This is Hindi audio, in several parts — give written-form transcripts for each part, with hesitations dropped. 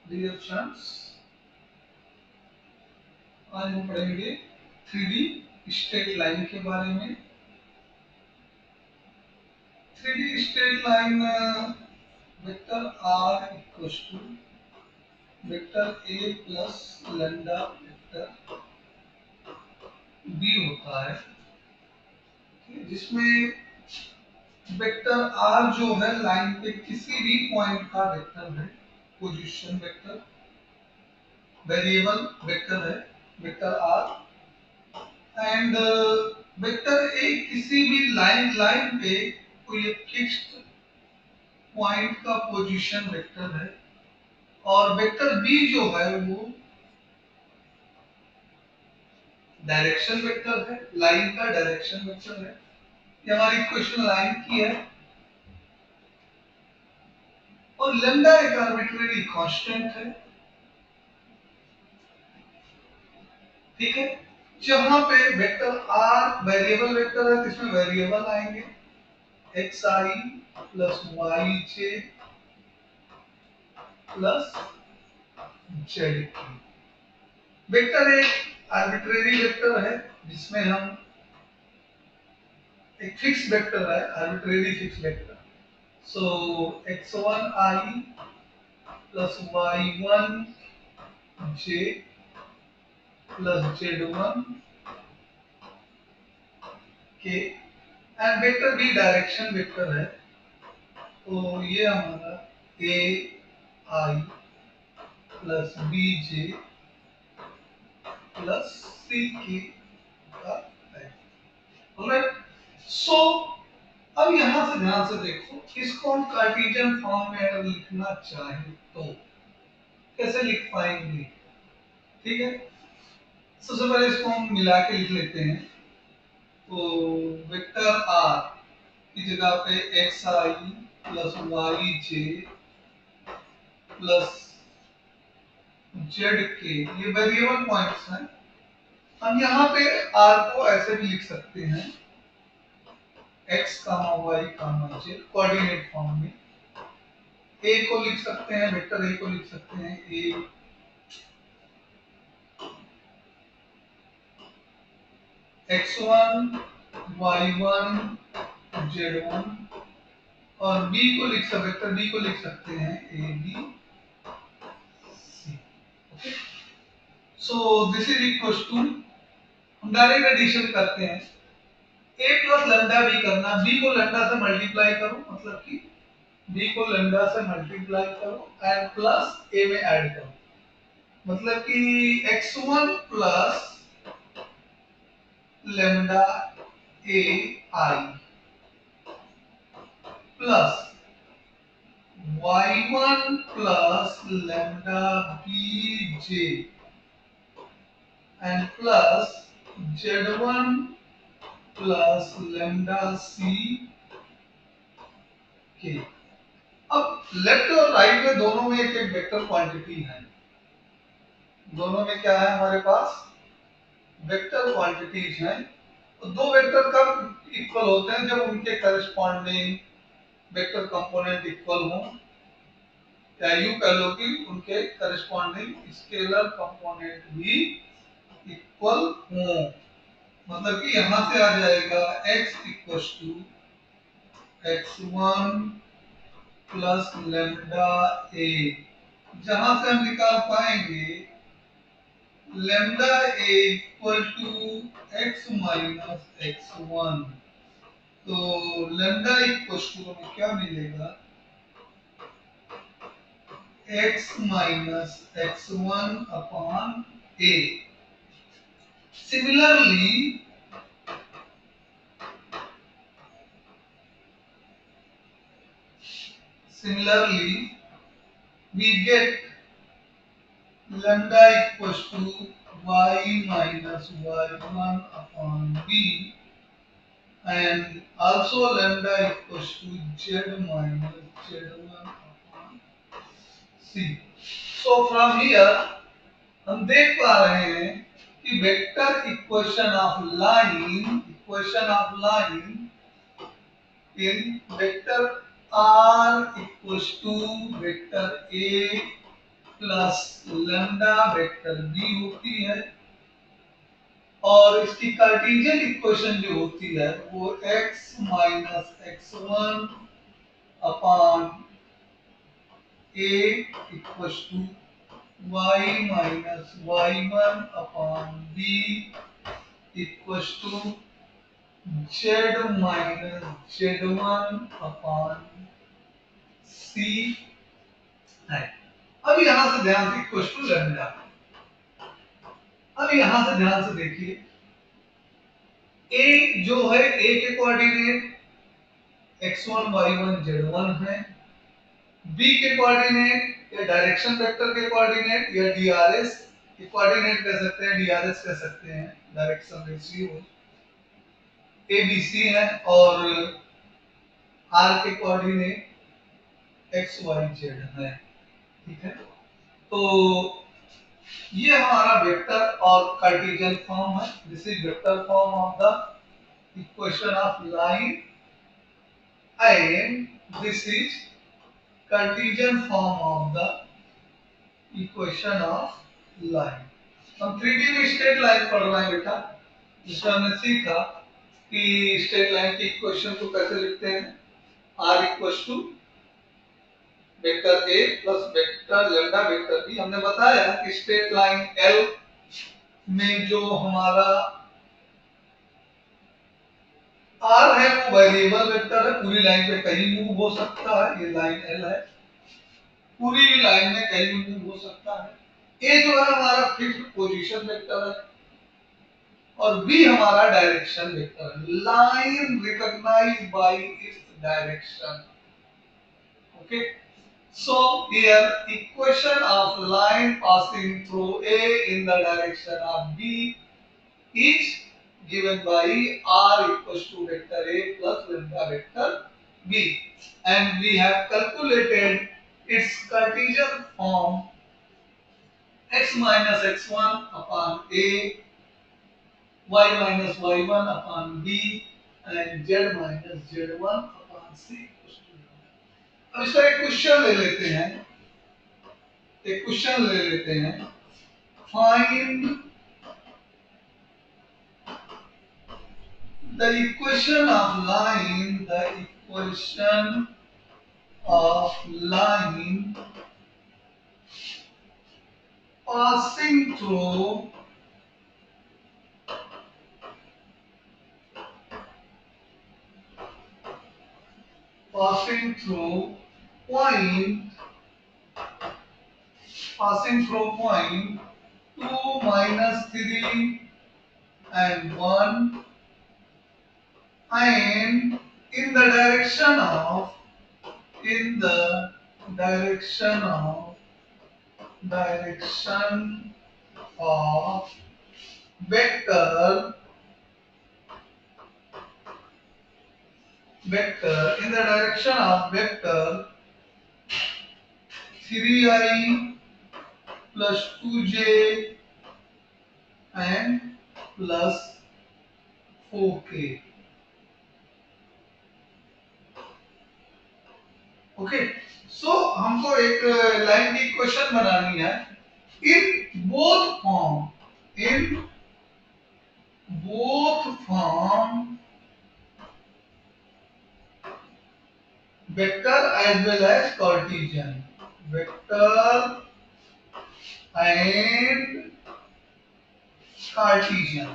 डियर फ्रेंड्स, आज हम पढ़ेंगे 3D स्ट्रेट लाइन के बारे में। 3D straight line vector r equals to vector a plus lambda vector b होता है, जिसमें वेक्टर r जो है लाइन पे किसी भी पॉइंट का वेक्टर है, पोजीशन वेक्टर, वेरिएबल वेक्टर है vector r। And vector A किसी भी लाइन पे कोई फिक्स्ड पॉइंट का पोजीशन वेक्टर है, और वेक्टर बी जो है वो डायरेक्शन वेक्टर है, लाइन का डायरेक्शन वेक्टर है। ये हमारी इक्वेशन लाइन की है, और लैम्डा एक आर्बिट्रेरी कांस्टेंट है। ठीक है, जहां पे वेक्टर आर वेरिएबल वेक्टर है, तो इसमें वेरिएबल आएंगे x i plus y j plus z की। वेक्टर एक आर्बिट्रेरी वेक्टर है, जिसमें हम एक फिक्स वेक्टर है, arbitrary fix vector. So x1 i plus y1 j plus z1 k। And vector b direction vector है, तो ये हमारा a i plus b j plus c k का है। ऑलराइट, सो अब यहां से ध्यान से देखो, इसको हम कार्टेशियन फॉर्म में अगर लिखना चाहें तो कैसे लिख पाएंगे। ठीक है, सबसे पहले इसको हम मिला के लिख लेते हैं। तो वेक्टर आर की जगह पे x i plus y j plus Z के, ये वेरिएबल पॉइंट्स हैं। हम यहाँ पे आर को ऐसे भी लिख सकते हैं, X comma Y comma Z coordinate form में। ए को लिख सकते हैं, वेक्टर ए को लिख सकते हैं ए x1 y1 z1, और b को लिख सकते, वेक्टर b को लिख सकते हैं a b c। Okay, so this is equals to, हम डायरेक्ट एडिशन करते हैं, a प्लस लैम्डा b करना, b को लैम्डा से मल्टीप्लाई करो, मतलब कि b को लैम्डा से मल्टीप्लाई करो एंड प्लस a में ऐड करो, मतलब कि x1 plus lambda a i plus y1 plus lambda bj and plus z1 plus lambda c k। अब लेफ्ट और राइट में दोनों में एक एक वेक्टर क्वांटिटी है, दोनों में क्या है हमारे पास, वेक्टर क्वांटिटीज हैं। तो दो वेक्टर कब इक्वल होते हैं, जब उनके करस्पॉन्डिंग वेक्टर कंपोनेंट इक्वल हो, या यूं कह लो कि उनके करस्पॉन्डिंग स्केलर कंपोनेंट भी इक्वल हो। मतलब कि यहां से आ जाएगा x equals to x1 plus lambda a, जहां से हम निकाल पाएंगे lambda a equal to x minus x1। तो लैम्डा इक्वल्स टू हमें क्या मिलेगा, x minus x1 upon a। Similarly Similarly, we get lambda equals to y minus y1 upon b, and also lambda equals to z minus z1 upon c. So from here हम देख पा रहे हैं कि equation of line in vector r equals to vector a plus lambda vector b होती है, और इसकी कार्टेशियन इक्वेशन जो होती है वो x minus x1 upon a equals to y minus y1 upon b equals to z minus z1 upon c है। अब यहां से ध्यान से इक्वल्स टू लैम्डा, अब यहां से ध्यान से देखिए, a जो है a के कोऑर्डिनेट x1 y1 z1 है, b के कोऑर्डिनेट या डायरेक्शन वेक्टर के कोऑर्डिनेट या drs के कोऑर्डिनेट कह सकते हैं, drs कह सकते हैं, डायरेक्शन रेशियो abc है, और r के कोऑर्डिनेट x y z है। ठीक है, तो ये हमारा वेक्टर और कार्टेशियन फॉर्म है। This is vector form of the equation of line and this is Cartesian form of the equation of line। हम 3D में स्ट्रेट लाइन पढ़ रहे हैं बेटा, जिसमें हमने सीखा कि स्ट्रेट लाइन की इक्वेशन को कैसे लिखते हैं, r equals to vector a plus vector lambda vector b। हमने बताया कि स्ट्रेट लाइन L में जो हमारा r है वो वेरिएबल वेक्टर है, पूरी लाइन पे कहीं मूव हो सकता है, ये लाइन L है, पूरी लाइन में कहीं मूव हो सकता है। ए जो है हमारा फिक्स्ड पोजीशन वेक्टर है, और बी हमारा डायरेक्शन वेक्टर है। Line recognised by its direction. Okay, so here equation of line passing through a in the direction of b is given by r equals to vector a plus lambda vector b, and we have calculated its Cartesian form x minus x1 upon a, y minus y1 upon b, and z minus z1 upon c। अब इसका एक क्वेश्चन ले लेते हैं, एक क्वेश्चन ले लेते हैं, find the equation of line, the equation of line passing through point, passing through point 2 minus 3 and 1, and in the direction of, in the direction of, direction of vector, vector, in the direction of vector 3i plus 2j and plus 4k। Okay, so हमको एक लाइन की इक्वेशन बनानी है in both form, in both form vector as well as Cartesian, vector and Cartesian,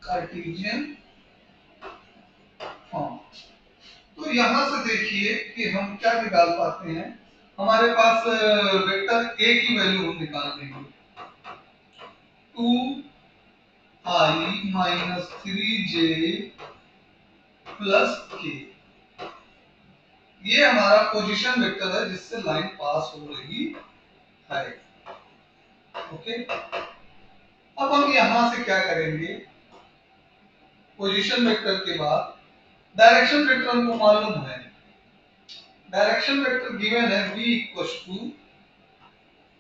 Cartesian form. तो यहां से देखिए कि हम क्या निकाल पाते हैं। हमारे पास वेक्टर ए की वैल्यू हम निकाल देंगे, 2i minus 3j plus k। ये हमारा पोजीशन वेक्टर है जिससे लाइन पास हो रही है। ओके, अब हम यहां से क्या करेंगे, पोजीशन वेक्टर के बाद डायरेक्शन वेक्टर हमको मालूम है, डायरेक्शन वेक्टर गिवन है v equals to,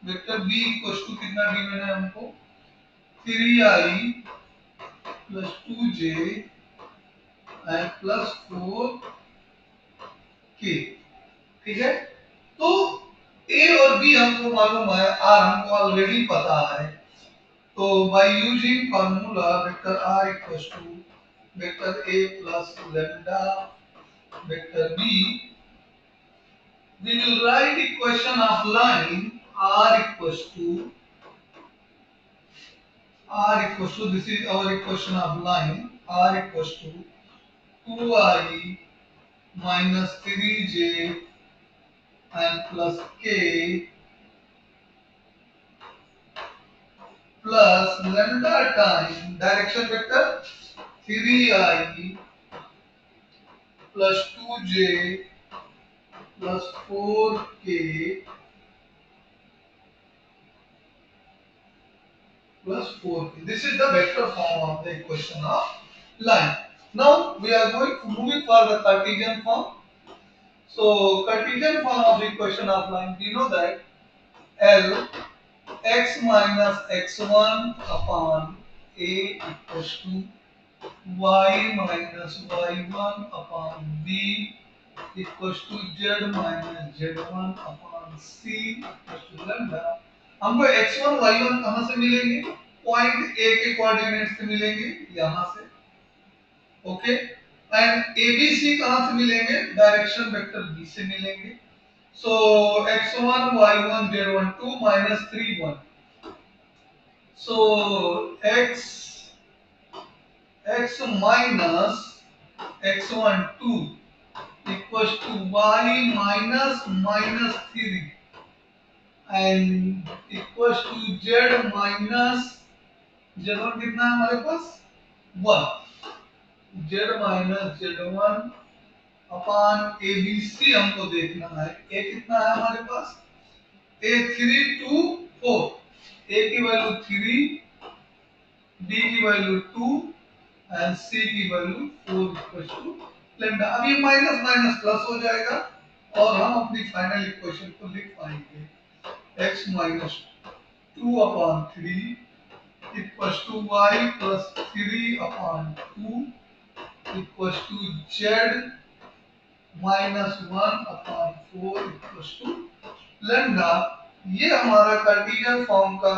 vector v equals to कितना गिवन है हमको, 3i plus 2j and plus 4k। ठीक है। तो ए और बी हमको मालूम है, आर हमको ऑलरेडी पता है। तो by using formula vector r equals to vector a plus lambda vector b, we will write equation of line r equals to this is our equation of line r equals to 2i minus 3j and plus k plus lambda time direction vector 3i plus 2j plus 4k plus 4k. This is the vector form of the equation of line. Now we are going to move it for the Cartesian form. So Cartesian form of the equation of line, we know that L x minus x1 upon a equals to y minus y1 upon b equals to z minus z1 upon c equals to lambda. हमको x1 y1 कहाँ से मिलेंगे? पॉइंट ए के कोऑर्डिनेट से मिलेंगे, यहाँ से। Okay, and a b c कहाँ से मिलेंगे? डायरेक्शन वेक्टर बी से मिलेंगे। सो x1 y1 z1 2 minus 3 1. So x minus x1 2 equals to y minus 3 and equals to z minus z1 कितना है हमारे पास? 1. z minus z1 upon a b c हमको देखना है। ए कितना है हमारे पास? ए 3 2 4, ए की वैल्यू 3, बी की वैल्यू 2 एंड सी की वैल्यू 4 इक्वल्स टू लैम्डा। अब ये माइनस माइनस प्लस हो जाएगा और हम अपनी फाइनल इक्वेशन को लिख पाएंगे x minus 2 upon 3 equals to y plus 3 upon 2 equals to z minus 1 upon 4 equals to lambda. ये हमारा कार्टेशियन फॉर्म का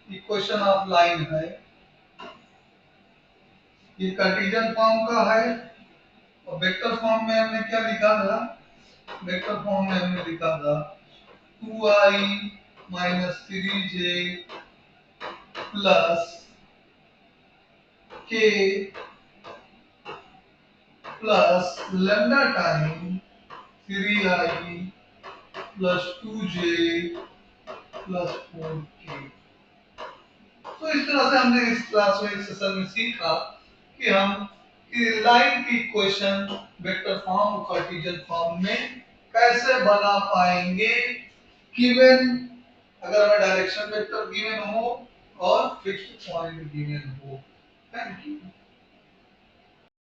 इक्वेशन ऑफ लाइन है। ये कार्टेशियन फॉर्म का है। और वेक्टर फॉर्म में हमने क्या लिखा था? वेक्टर फॉर्म में हमने लिखा था 2i minus 3j plus k plus lambda time 3i plus 2j plus 4k। तो इस तरह से हमने इस क्लास में इस सेशन में सीखा कि हम लाइन की इक्वेशन वेक्टर फॉर्म और कार्टेशियन फॉर्म में कैसे बना पाएंगे गिवन, अगर हमें डायरेक्शन वेक्टर गिवन हो और फिक्स्ड पॉइंट गिवन हो। Thank you.